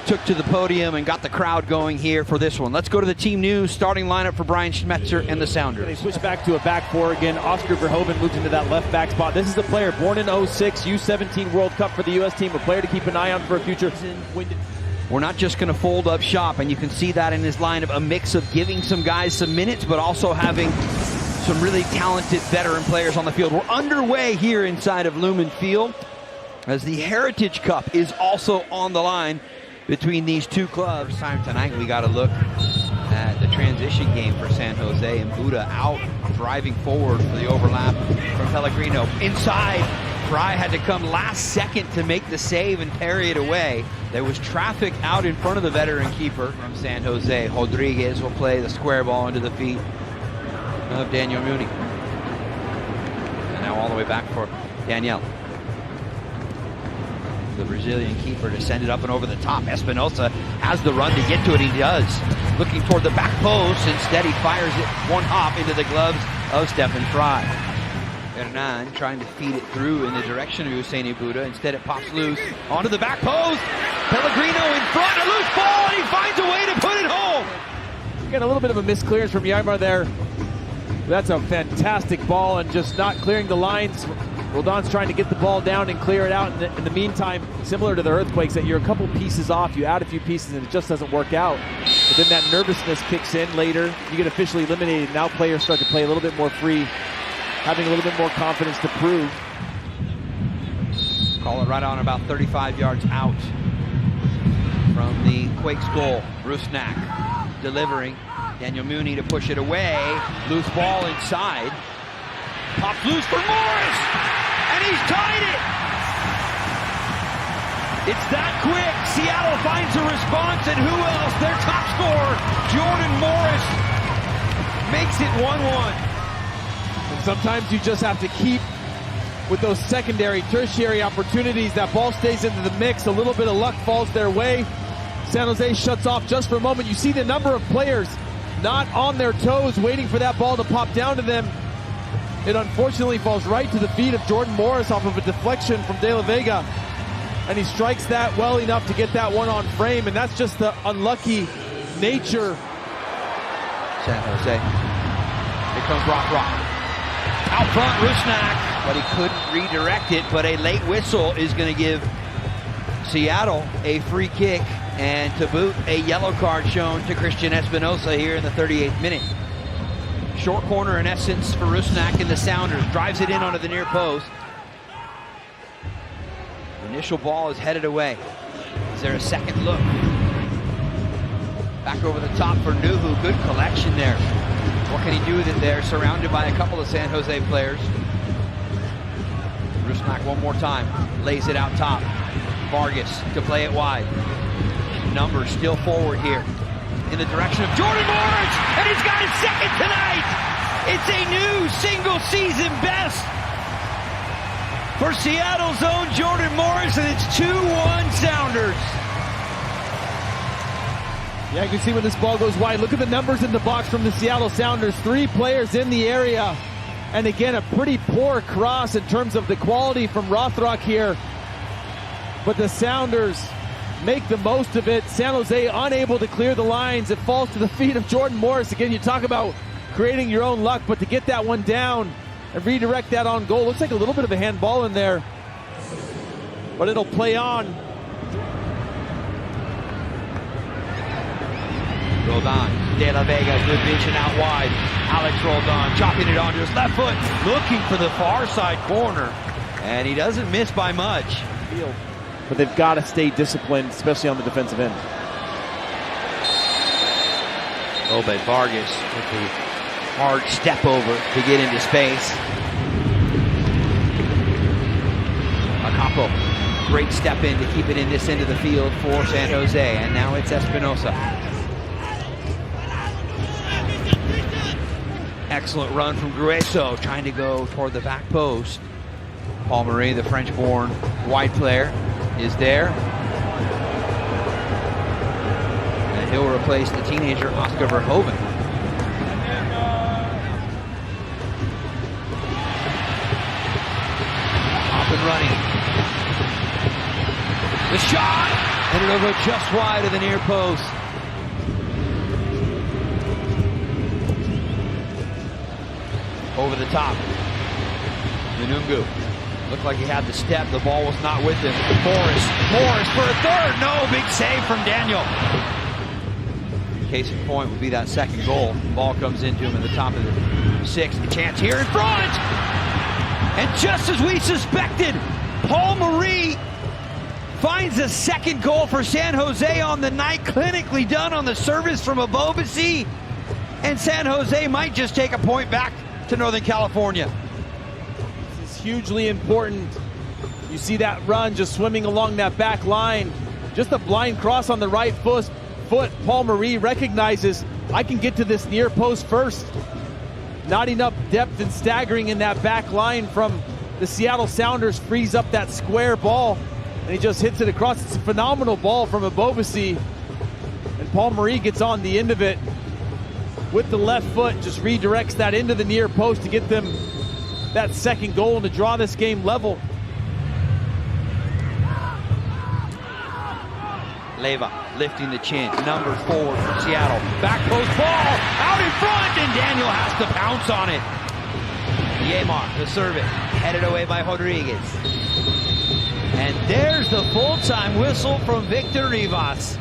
took to the podium and got the crowd going here for this one. Let's go to the team news. Starting lineup for Brian Schmetzer and the Sounders. They switch back to a back four again. Oscar Verhoeven moves into that left back spot. This is the player born in 06, U17 World Cup for the U.S. team, a player to keep an eye on for a future. We're not just going to fold up shop, and you can see that in his lineup, a mix of giving some guys some minutes, but also having some really talented veteran players on the field. We're underway here inside of Lumen Field as the Heritage Cup is also on the line between these two clubs. Time tonight we got to look at the transition game for San Jose, and Buda out driving forward for the overlap from Pellegrino. Inside, Fry had to come last second to make the save and parry it away. There was traffic out in front of the veteran keeper from San Jose. Rodriguez will play the square ball into the feet of Daniel Mooney. And now all the way back for Daniel. The Brazilian keeper to send it up and over the top. Espinosa has the run to get to it. He does. Looking toward the back post. Instead, he fires it one hop into the gloves of Stephen Fry. Hernan trying to feed it through in the direction of Usaini Buda. Instead, it pops loose onto the back post. Pellegrino in front, a loose ball, and he finds a way to put it home. Again, a little bit of a misclearance from Yaimar there. That's a fantastic ball, and just not clearing the lines. Roldan's trying to get the ball down and clear it out. In the meantime, similar to the Earthquakes, that you're a couple pieces off, you add a few pieces and it just doesn't work out. But then that nervousness kicks in later. You get officially eliminated. Now players start to play a little bit more free, having a little bit more confidence to prove. Call it right on about 35 yards out from the Quakes goal. Rusnak delivering. Daniel Mooney to push it away. Loose ball inside. Pops loose for Morris, and he's tied it. It's that quick. Seattle finds a response, and who else? Their top scorer, Jordan Morris, makes it 1-1. And sometimes you just have to keep with those secondary, tertiary opportunities. That ball stays into the mix. A little bit of luck falls their way. San Jose shuts off just for a moment. You see the number of players not on their toes, waiting for that ball to pop down to them. It unfortunately falls right to the feet of Jordan Morris off of a deflection from De La Vega. And he strikes that well enough to get that one on frame, and that's just the unlucky nature. San Jose. Here comes Rock. Out front, Rusnak, but he couldn't redirect it, but a late whistle is going to give Seattle a free kick, and to boot, a yellow card shown to Christian Espinosa here in the 38th minute. Short corner in essence for Rusnak and the Sounders. Drives it in onto the near post. The initial ball is headed away. Is there a second look? Back over the top for Nuhu. Good collection there. What can he do with it there? Surrounded by a couple of San Jose players. Rusnak one more time. Lays it out top. Vargas to play it wide. Numbers still forward here in the direction of Jordan Morris, and he's got his second tonight. It's a new single-season best for Seattle's own Jordan Morris, and it's 2-1 Sounders. Yeah, you can see when this ball goes wide. Look at the numbers in the box from the Seattle Sounders. 3 players in the area, and again, a pretty poor cross in terms of the quality from Rothrock here. But the Sounders make the most of it. San Jose unable to clear the lines. It falls to the feet of Jordan Morris. Again, you talk about creating your own luck, but to get that one down and redirect that on goal. Looks like a little bit of a handball in there, but it'll play on. Roldan, De La Vega, good vision out wide. Alex Roldan chopping it onto his left foot, looking for the far side corner, and he doesn't miss by much. But they've got to stay disciplined, especially on the defensive end. Obed Vargas with the hard step over to get into space. Acapo, great step in to keep it in this end of the field for San Jose, and now it's Espinosa. Excellent run from Grueso, trying to go toward the back post. Paul Marie, the French-born wide player, is there. And he'll replace the teenager Oscar Verhoeven. Up and running. The shot, And it'll go just wide of the near post. Over the top. Munungu. Looked like he had the step. The ball was not with him. Morris for a third. No, big save from Daniel. Case in point would be that second goal. Ball comes into him at the top of the 6. A chance here in front. And just as we suspected, Paul Marie finds a second goal for San Jose on the night. Clinically done on the service from Abobasi. And San Jose might just take a point back to Northern California. This is hugely important. You see that run just swimming along that back line. Just a blind cross on the right foot. Paul Marie recognizes, I can get to this near post first. Not enough depth and staggering in that back line from the Seattle Sounders frees up that square ball, and he just hits it across. It's a phenomenal ball from Abobasi, and Paul Marie gets on the end of it with the left foot, just redirects that into the near post to get them that second goal and to draw this game level. Leyva lifting the chin, number 4 for Seattle. Back post ball, out in front, and Daniel has to pounce on it. Yamar, the serve it, headed away by Rodriguez. And there's the full-time whistle from Victor Rivas.